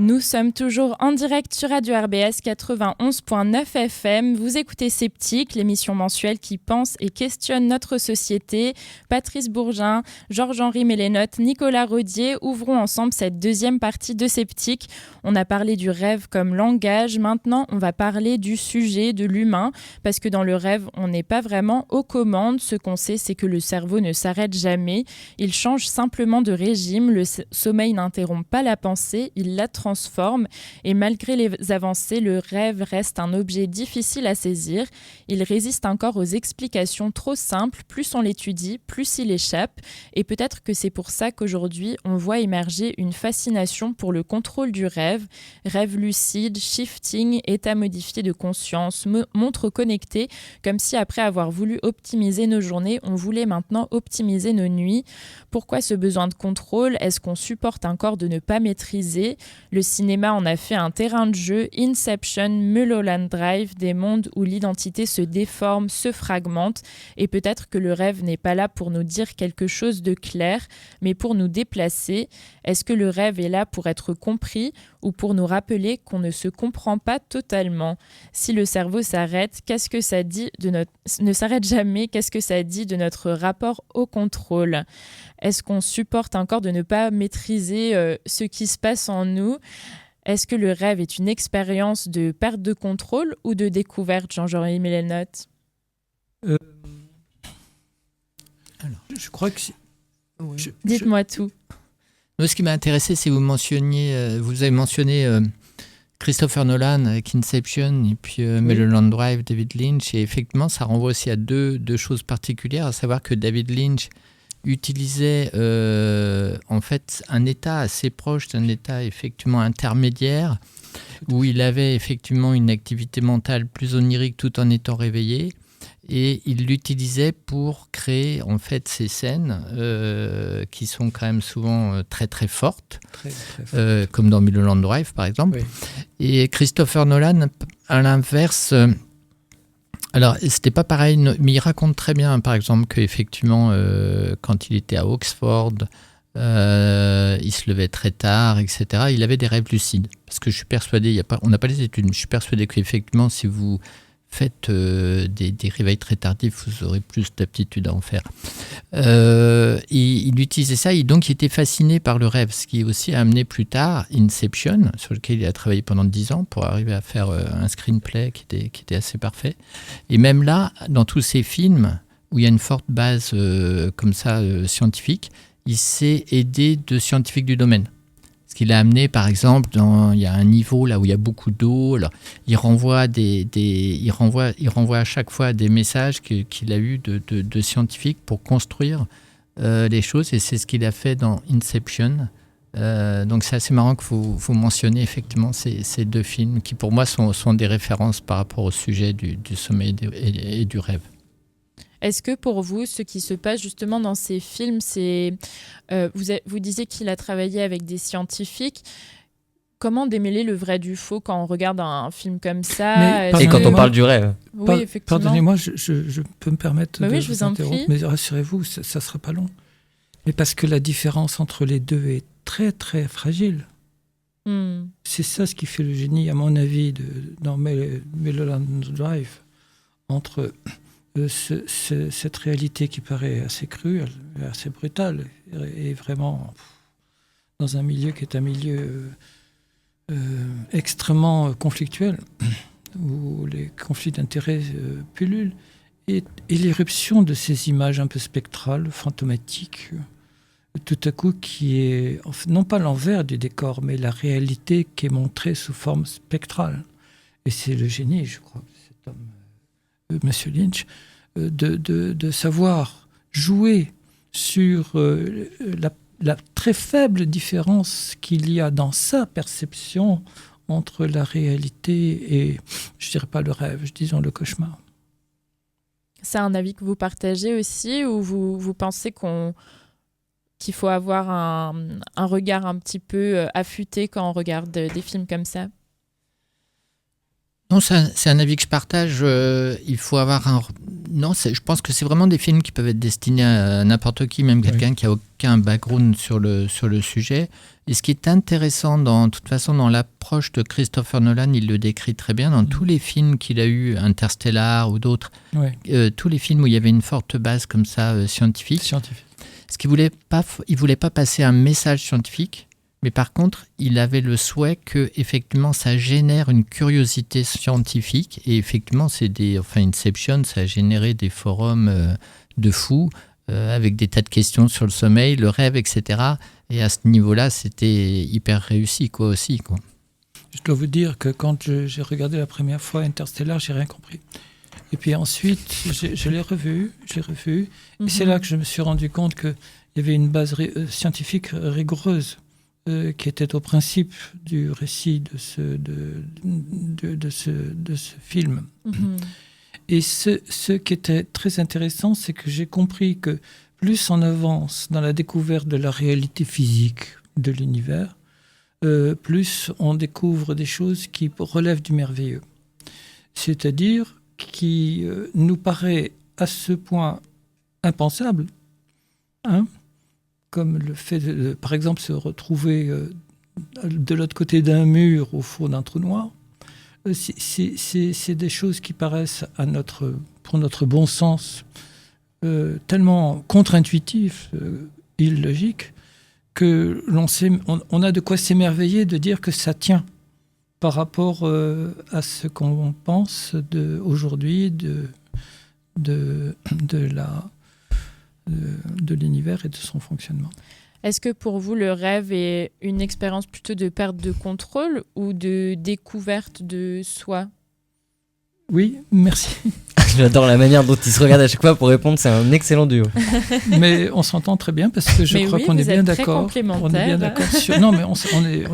Nous sommes toujours en direct sur Radio RBS 91.9 FM. Vous écoutez Sceptique, l'émission mensuelle qui pense et questionne notre société. Patrice Bourgin, Georges-Henri Mélénotte, Nicolas Rodier ouvrons ensemble cette deuxième partie de Sceptique. On a parlé du rêve comme langage. Maintenant, on va parler du sujet, de l'humain, parce que dans le rêve, on n'est pas vraiment aux commandes. Ce qu'on sait, c'est que le cerveau ne s'arrête jamais. Il change simplement de régime. Le sommeil n'interrompt pas la pensée, il la transforme. Et malgré les avancées, le rêve reste un objet difficile à saisir. Il résiste encore aux explications trop simples. Plus on l'étudie, plus il échappe. Et peut-être que c'est pour ça qu'aujourd'hui, on voit émerger une fascination pour le contrôle du rêve. Rêve lucide, shifting, état modifié de conscience, montre connectée, comme si après avoir voulu optimiser nos journées, on voulait maintenant optimiser nos nuits. Pourquoi ce besoin de contrôle ? Est-ce qu'on supporte encore de ne pas maîtriser ? Le cinéma en a fait un terrain de jeu. Inception, Mulholland Drive, des mondes où l'identité se déforme, se fragmente. Et peut-être que le rêve n'est pas là pour nous dire quelque chose de clair, mais pour nous déplacer. Est-ce que le rêve est là pour être compris ou pour nous rappeler qu'on ne se comprend pas totalement ? Si le cerveau s'arrête, qu'est-ce que ça dit ne s'arrête jamais, qu'est-ce que ça dit de notre rapport au contrôle ? Est-ce qu'on supporte encore de ne pas maîtriser ce qui se passe en nous ? Est-ce que le rêve est une expérience de perte de contrôle ou de découverte, Jean-Henri Mélénotte ? Alors, je crois que Dites-moi tout. Moi, ce qui m'a intéressé, c'est vous avez mentionné Christopher Nolan avec Inception et puis Mulholland Drive, David Lynch. Et effectivement, ça renvoie aussi à deux choses particulières, à savoir que David Lynch utilisait en fait un état assez proche d'un état effectivement intermédiaire où il avait effectivement une activité mentale plus onirique tout en étant réveillé, et il l'utilisait pour créer en fait ces scènes qui sont quand même souvent très très fortes, comme dans Mulholland Drive par exemple. Oui. Et Christopher Nolan, à l'inverse, alors, c'était pas pareil, mais il raconte très bien, par exemple, qu'effectivement, quand il était à Oxford, il se levait très tard, etc. Il avait des rêves lucides. Parce que je suis persuadé, on n'a pas les études, mais je suis persuadé qu'effectivement, si vous faites des réveils très tardifs, vous aurez plus d'aptitude à en faire. Il utilisait ça, et donc il était fasciné par le rêve, ce qui aussi a amené plus tard Inception, sur lequel il a travaillé pendant 10 ans pour arriver à faire un screenplay qui était assez parfait. Et même là, dans tous ces films où il y a une forte base comme ça scientifique, il s'est aidé de scientifiques du domaine. Ce qu'il a amené, par exemple, il y a un niveau là où il y a beaucoup d'eau. Alors, il renvoie à chaque fois des messages qu'il a eus de scientifiques pour construire les choses. Et c'est ce qu'il a fait dans Inception. Donc, c'est assez marrant que vous mentionnez effectivement ces deux films qui, pour moi, sont des références par rapport au sujet du sommeil et du rêve. Est-ce que pour vous, ce qui se passe justement dans ces films, c'est... vous disiez qu'il a travaillé avec des scientifiques. Comment démêler le vrai du faux quand on regarde un film comme ça ? Et quand on parle du rêve. Oui, effectivement. Pardonnez-moi, je peux me permettre de vous interrompre, mais rassurez-vous, ça ne sera pas long. Mais parce que la différence entre les deux est très, très fragile. C'est ça ce qui fait le génie, à mon avis, dans Mulholland Drive, entre... cette réalité qui paraît assez crue, assez brutale, et vraiment dans un milieu qui est un milieu extrêmement conflictuel, où les conflits d'intérêts pullulent, et l'éruption de ces images un peu spectrales, fantomatiques, tout à coup qui est, non pas l'envers du décor, mais la réalité qui est montrée sous forme spectrale. Et c'est le génie, je crois, de cet homme, Monsieur Lynch, de savoir jouer sur la très faible différence qu'il y a dans sa perception entre la réalité et, je ne dirais pas le rêve, disons le cauchemar. C'est un avis que vous partagez aussi, ou vous pensez qu'il faut avoir un regard un petit peu affûté quand on regarde des films comme ça ? Non, c'est un avis que je partage. Il faut avoir un... Non, je pense que c'est vraiment des films qui peuvent être destinés à n'importe qui, même quelqu'un qui n'a aucun background sur le sujet. Et ce qui est intéressant, de toute façon, dans l'approche de Christopher Nolan, il le décrit très bien, dans tous les films qu'il a eu, Interstellar ou d'autres, tous les films où il y avait une forte base comme ça, scientifique. Ce qu'il voulait pas passer un message scientifique, mais par contre, il avait le souhait que effectivement ça génère une curiosité scientifique. Et effectivement, Inception, ça a généré des forums de fous avec des tas de questions sur le sommeil, le rêve, etc. Et à ce niveau-là, c'était hyper réussi, aussi. Je dois vous dire que quand j'ai regardé la première fois Interstellar, j'ai rien compris. Et puis ensuite, je l'ai revu. Et c'est là que je me suis rendu compte qu'il y avait une base scientifique rigoureuse. Qui était au principe du récit de ce film. Et ce qui était très intéressant, c'est que j'ai compris que plus on avance dans la découverte de la réalité physique de l'univers, plus on découvre des choses qui relèvent du merveilleux. C'est-à-dire qui nous paraît à ce point impensable, comme le fait, par exemple, se retrouver de l'autre côté d'un mur au fond d'un trou noir, c'est des choses qui paraissent pour notre bon sens tellement contre-intuitifs, illogiques, que on a de quoi s'émerveiller de dire que ça tient par rapport à ce qu'on pense aujourd'hui de l'univers et de son fonctionnement. Est-ce que pour vous, le rêve est une expérience plutôt de perte de contrôle ou de découverte de soi ? Oui, merci. J'adore la manière dont ils se regardent à chaque fois pour répondre, c'est un excellent duo. Mais on s'entend très bien parce que je crois qu'on est bien d'accord. On est bien d'accord sur... Non, mais on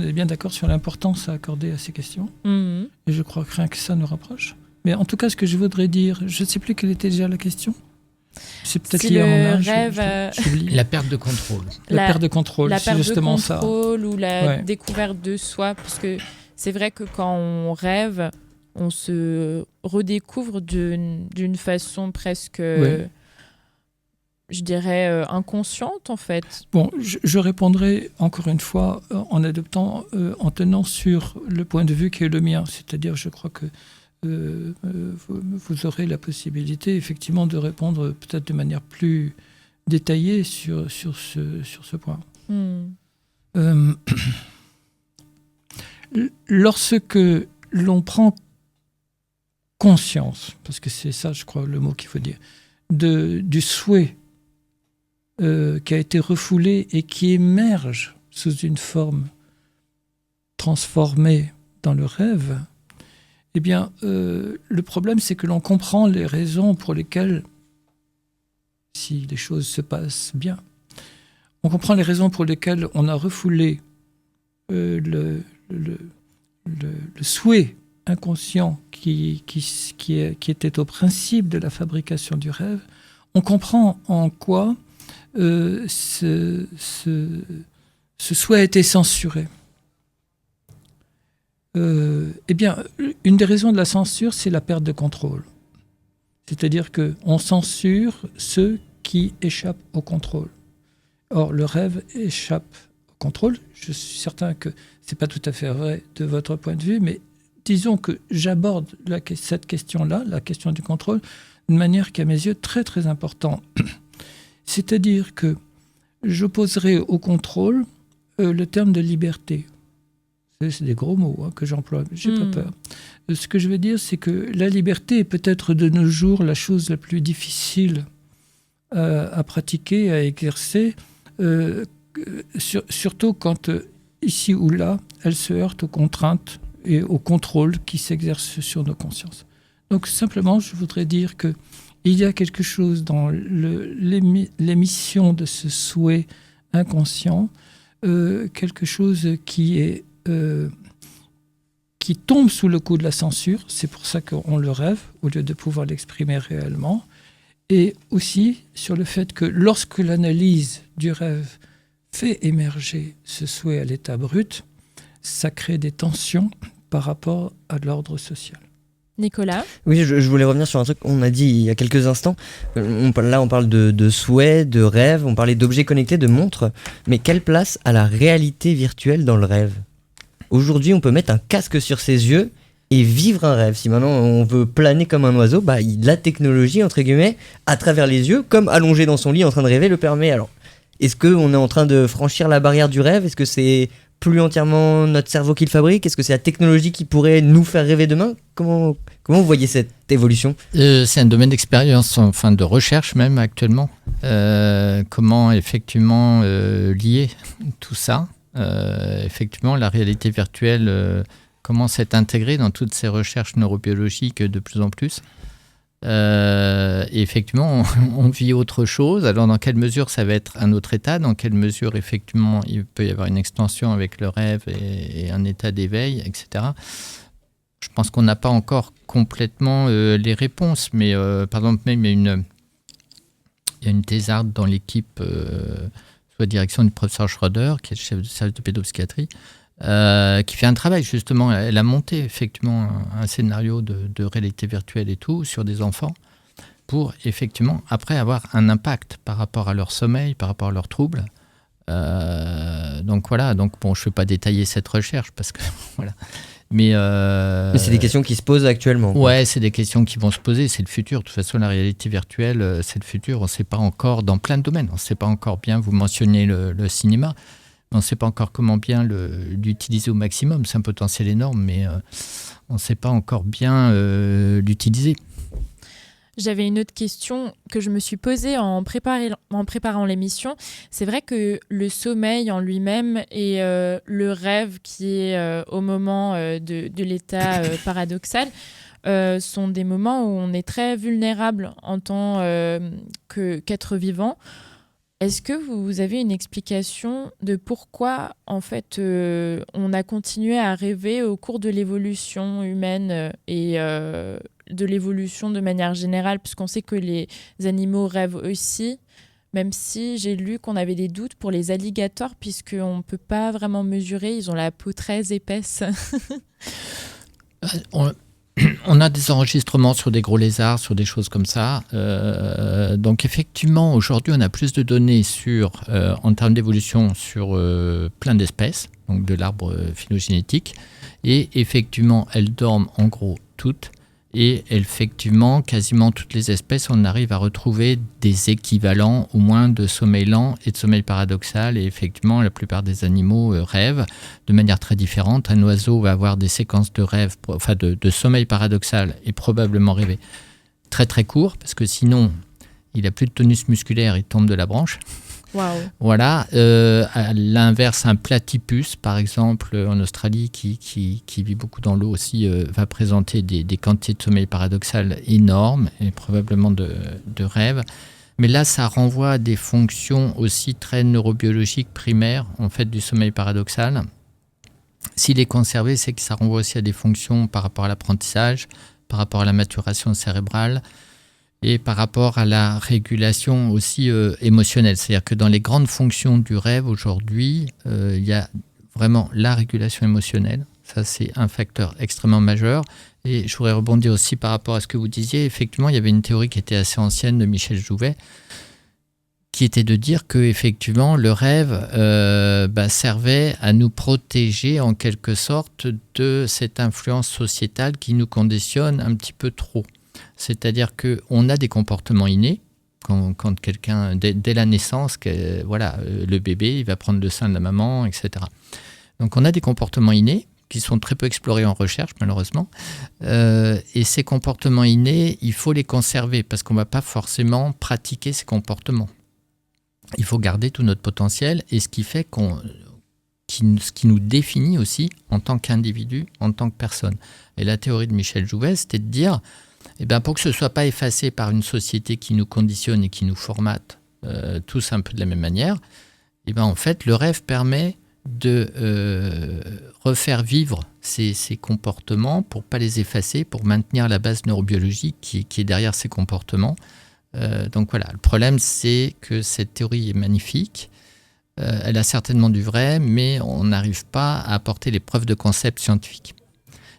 est bien d'accord sur l'importance à accorder à ces questions. Et je crois que rien que ça nous rapproche. Mais en tout cas, ce que je voudrais dire, je ne sais plus quelle était déjà la question. C'est peut-être lié à mon âge. La perte de contrôle. La perte de contrôle, c'est justement ça. La perte de contrôle ou la découverte de soi. Parce que c'est vrai que quand on rêve, on se redécouvre d'une façon presque, je dirais, inconsciente en fait. Bon, je répondrai encore une fois en tenant sur le point de vue qui est le mien. C'est-à-dire, je crois que vous aurez la possibilité effectivement de répondre peut-être de manière plus détaillée sur ce point. Lorsque l'on prend conscience, parce que c'est ça je crois le mot qu'il faut dire, du souhait qui a été refoulé et qui émerge sous une forme transformée dans le rêve, eh bien, le problème, c'est que l'on comprend les raisons pour lesquelles, si les choses se passent bien, on comprend les raisons pour lesquelles on a refoulé le souhait inconscient qui était au principe de la fabrication du rêve. On comprend en quoi ce souhait a été censuré. Eh bien, une des raisons de la censure, c'est la perte de contrôle. C'est-à-dire qu'on censure ceux qui échappent au contrôle. Or, le rêve échappe au contrôle. Je suis certain que ce n'est pas tout à fait vrai de votre point de vue, mais disons que j'aborde cette question-là, la question du contrôle, d'une manière qui, à mes yeux, très très importante. C'est-à-dire que j'opposerai au contrôle le terme de liberté. C'est des gros mots que j'emploie, j'ai pas peur. Ce que je veux dire, c'est que la liberté est peut-être de nos jours la chose la plus difficile à pratiquer, à exercer, surtout quand, ici ou là, elle se heurte aux contraintes et au contrôle qui s'exerce sur nos consciences. Donc simplement, je voudrais dire qu'il y a quelque chose dans l'émission de ce souhait inconscient, quelque chose qui tombe sous le coup de la censure. C'est pour ça qu'on le rêve, au lieu de pouvoir l'exprimer réellement. Et aussi sur le fait que lorsque l'analyse du rêve fait émerger ce souhait à l'état brut, ça crée des tensions par rapport à l'ordre social. Nicolas? Oui, je voulais revenir sur un truc qu'on a dit il y a quelques instants. On parle de souhaits, de rêves, on parlait d'objets connectés, de montres. Mais quelle place a la réalité virtuelle dans le rêve ? Aujourd'hui, on peut mettre un casque sur ses yeux et vivre un rêve. Si maintenant on veut planer comme un oiseau, la technologie, entre guillemets, à travers les yeux, comme allongé dans son lit en train de rêver, le permet. Alors, est-ce qu'on est en train de franchir la barrière du rêve ? Est-ce que c'est plus entièrement notre cerveau qui le fabrique ? Est-ce que c'est la technologie qui pourrait nous faire rêver demain ? Comment vous voyez cette évolution ? C'est un domaine d'expérience, enfin de recherche même actuellement. Comment effectivement lier tout ça ? Effectivement, la réalité virtuelle commence à être intégrée dans toutes ces recherches neurobiologiques de plus en plus. Et effectivement, on vit autre chose. Alors, dans quelle mesure ça va être un autre état ? Dans quelle mesure, effectivement, il peut y avoir une extension avec le rêve et un état d'éveil, etc. Je pense qu'on n'a pas encore complètement les réponses. Mais, par exemple, même il y a une thésarde dans l'équipe sous la direction du professeur Schroeder, qui est le chef de service de pédopsychiatrie, qui fait un travail justement. Elle a monté effectivement un scénario de réalité virtuelle et tout sur des enfants pour effectivement après avoir un impact par rapport à leur sommeil, par rapport à leurs troubles. Donc voilà, je ne vais pas détailler cette recherche parce que voilà. Mais c'est des questions qui se posent actuellement. Ouais, c'est des questions qui vont se poser. C'est le futur. De toute façon, la réalité virtuelle, c'est le futur. On ne sait pas encore dans plein de domaines. On ne sait pas encore bien. Vous mentionniez le cinéma. On ne sait pas encore comment bien l'utiliser au maximum. C'est un potentiel énorme, mais on ne sait pas encore bien l'utiliser. J'avais une autre question que je me suis posée en préparant l'émission. C'est vrai que le sommeil en lui-même et le rêve qui est au moment de l'état paradoxal sont des moments où on est très vulnérable en tant qu'être vivant. Est-ce que vous avez une explication de pourquoi, en fait, on a continué à rêver au cours de l'évolution humaine et de l'évolution de manière générale, puisqu'on sait que les animaux rêvent aussi, même si j'ai lu qu'on avait des doutes pour les alligators, puisqu'on ne peut pas vraiment mesurer, ils ont la peau très épaisse. On a des enregistrements sur des gros lézards, sur des choses comme ça. Donc effectivement, aujourd'hui, on a plus de données en termes d'évolution sur plein d'espèces, donc de l'arbre phylogénétique. Et effectivement, elles dorment en gros toutes. Et effectivement, quasiment toutes les espèces, on arrive à retrouver des équivalents au moins de sommeil lent et de sommeil paradoxal. Et effectivement, la plupart des animaux rêvent de manière très différente. Un oiseau va avoir des séquences de rêve, enfin de sommeil paradoxal et probablement rêver très très court, parce que sinon, il n'a plus de tonus musculaire, il tombe de la branche. Wow. Voilà. À l'inverse, un platypus, par exemple, en Australie, qui vit beaucoup dans l'eau aussi, va présenter des quantités de sommeil paradoxal énormes et probablement de rêve. Mais là, ça renvoie à des fonctions aussi très neurobiologiques primaires, en fait, du sommeil paradoxal. S'il est conservé, c'est que ça renvoie aussi à des fonctions par rapport à l'apprentissage, par rapport à la maturation cérébrale, et par rapport à la régulation aussi émotionnelle. C'est-à-dire que dans les grandes fonctions du rêve aujourd'hui, il y a vraiment la régulation émotionnelle. Ça, c'est un facteur extrêmement majeur. Et je voudrais rebondir aussi par rapport à ce que vous disiez. Effectivement, il y avait une théorie qui était assez ancienne de Michel Jouvet, qui était de dire que effectivement le rêve servait à nous protéger en quelque sorte de cette influence sociétale qui nous conditionne un petit peu trop. C'est-à-dire qu'on a des comportements innés. Quand quelqu'un, dès la naissance, le bébé, il va prendre le sein de la maman, etc. Donc on a des comportements innés qui sont très peu explorés en recherche, malheureusement. Et ces comportements innés, il faut les conserver parce qu'on ne va pas forcément pratiquer ces comportements. Il faut garder tout notre potentiel et ce qui fait ce qui nous définit aussi en tant qu'individu, en tant que personne. Et la théorie de Michel Jouvet, c'était de dire, pour que ce ne soit pas effacé par une société qui nous conditionne et qui nous formate tous un peu de la même manière, en fait, le rêve permet de refaire vivre ces comportements pour ne pas les effacer, pour maintenir la base neurobiologique qui est derrière ces comportements. Donc voilà, le problème, c'est que cette théorie est magnifique. Elle a certainement du vrai, mais on n'arrive pas à apporter les preuves de concept scientifiques.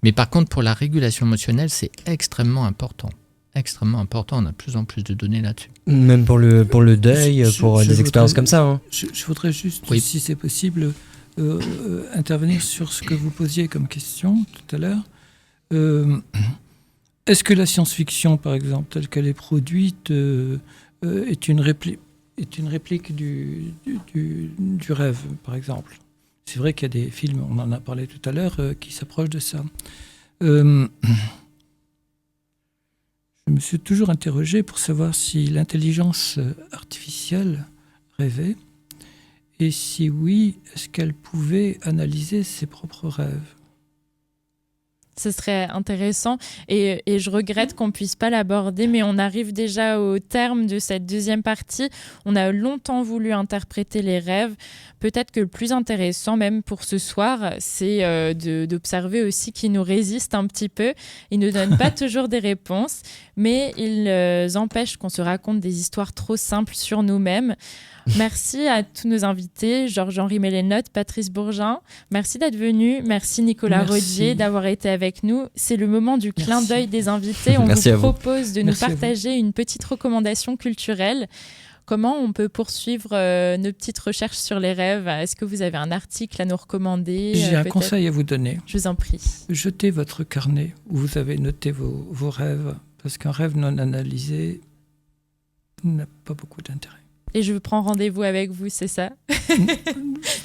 Mais par contre, pour la régulation émotionnelle, c'est extrêmement important. Extrêmement important. On a de plus en plus de données là-dessus. Même pour le deuil, pour des expériences comme ça. Hein. Je voudrais juste, si c'est possible, intervenir sur ce que vous posiez comme question tout à l'heure. Est-ce que la science-fiction, par exemple, telle qu'elle est produite, est une réplique du rêve, par exemple? C'est vrai qu'il y a des films, on en a parlé tout à l'heure, qui s'approchent de ça. Je me suis toujours interrogé pour savoir si l'intelligence artificielle rêvait, et si oui, est-ce qu'elle pouvait analyser ses propres rêves? Ce serait intéressant et je regrette qu'on ne puisse pas l'aborder, mais on arrive déjà au terme de cette deuxième partie. On a longtemps voulu interpréter les rêves. Peut-être que le plus intéressant même pour ce soir, c'est d'observer aussi qu'ils nous résistent un petit peu. Ils ne donnent pas toujours des réponses, mais ils empêchent qu'on se raconte des histoires trop simples sur nous-mêmes. Merci à tous nos invités, Georges-Henri Mélénotte, Patrice Bourgin. Merci d'être venu. Merci Nicolas Rodier d'avoir été avec nous. C'est le moment du clin d'œil des invités. On vous propose de nous partager une petite recommandation culturelle. Comment on peut poursuivre nos petites recherches sur les rêves? Est-ce que vous avez un article à nous recommander? J'ai un conseil à vous donner. Je vous en prie. Jetez votre carnet où vous avez noté vos rêves, parce qu'un rêve non analysé n'a pas beaucoup d'intérêt. Et je prends rendez-vous avec vous, c'est ça?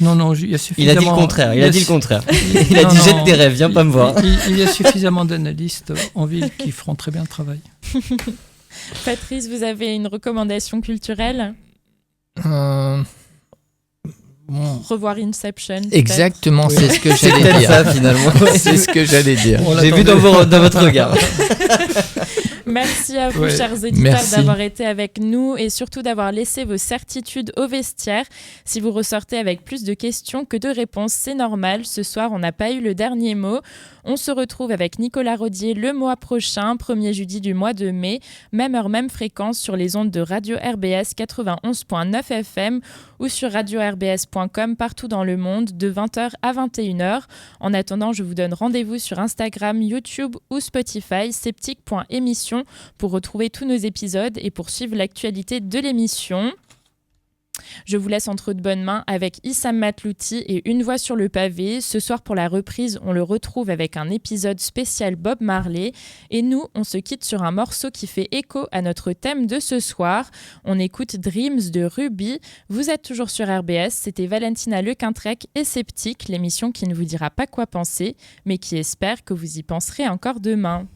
Non, il y a suffisamment... Il a dit le contraire. Il a dit jette des rêves, viens pas me voir. Il y a suffisamment d'analystes en ville qui feront très bien le travail. Patrice, vous avez une recommandation culturelle? Revoir Inception. Exactement, c'est ce que j'allais dire. Ça, finalement. C'est ce que j'allais dire. J'ai vu dans votre regard. Merci à vous, chers auditeurs, d'avoir été avec nous et surtout d'avoir laissé vos certitudes au vestiaire. Si vous ressortez avec plus de questions que de réponses, c'est normal. Ce soir, on n'a pas eu le dernier mot. On se retrouve avec Nicolas Rodier le mois prochain, 1er jeudi du mois de mai, même heure, même fréquence sur les ondes de Radio RBS 91.9 FM ou sur radio-rbs.com partout dans le monde de 20h à 21h. En attendant, je vous donne rendez-vous sur Instagram, YouTube ou Spotify, sceptique.émission pour retrouver tous nos épisodes et pour suivre l'actualité de l'émission. Je vous laisse entre de bonnes mains avec Issam Matlouti et Une voix sur le pavé. Ce soir, pour la reprise, on le retrouve avec un épisode spécial Bob Marley. Et nous, on se quitte sur un morceau qui fait écho à notre thème de ce soir. On écoute Dreams de Ruby. Vous êtes toujours sur RBS. C'était Valentina Lequintrec et Sceptique, l'émission qui ne vous dira pas quoi penser, mais qui espère que vous y penserez encore demain.